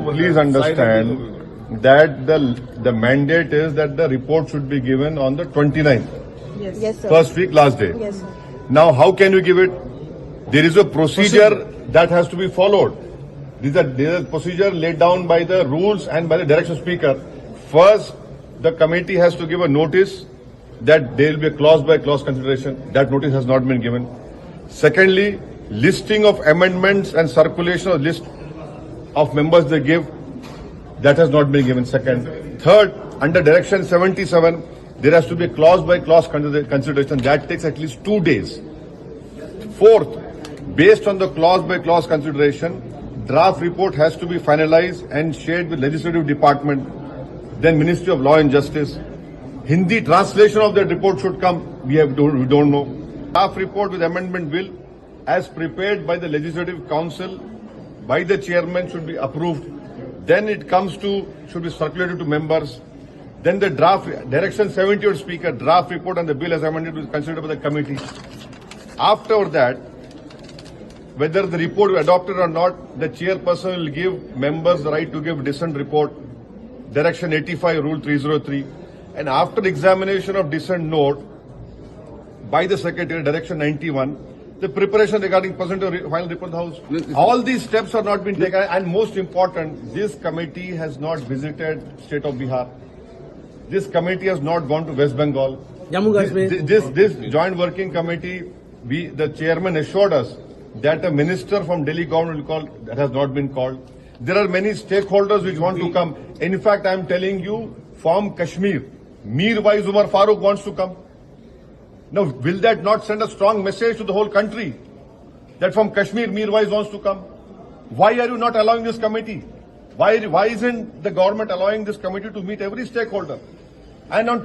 Please understand that the mandate is that the report should be given on the 29th. Yes, sir. First week, last day. Yes, sir. Now, how can you give it? There is a procedure that has to be followed. There is a procedure laid down by the rules and by the direction speaker. First, the committee has to give a notice that there will be a clause by clause consideration. That notice has not been given. Secondly, listing of amendments and circulation of list of members they give, that has not been given. Second. Third, under direction 77, there has to be a clause by clause consideration. That takes at least 2 days. Fourth, based on the clause by clause consideration, draft report has to be finalized and shared with legislative department, then Ministry of Law and Justice. Hindi translation of that report should come. We don't know. Draft report with amendment bill, as prepared by the Legislative Council, by the chairman, should be approved. Then it should be circulated to members. Then the draft, direction 70 or speaker, draft report and the bill as amended will be considered by the committee. After that, whether the report is adopted or not, the chairperson will give members the right to give dissent report, direction 85, rule 303. And after examination of dissent note by the secretary, direction 91, the preparation regarding percentage final report of the House. All these steps have not been taken. And most important, this committee has not visited state of Bihar. This committee has not gone to West Bengal. Jammu Kashmir. This joint working committee, the chairman assured us that a minister from Delhi government will call. That has not been called. There are many stakeholders which want to come. In fact, I am telling you, from Kashmir, Mir Wais Umar Farooq wants to come. Now, will that not send a strong message to the whole country that from Kashmir, Mir Wais wants to come? Why are you not allowing this committee? Why isn't the government allowing this committee to meet every stakeholder? And on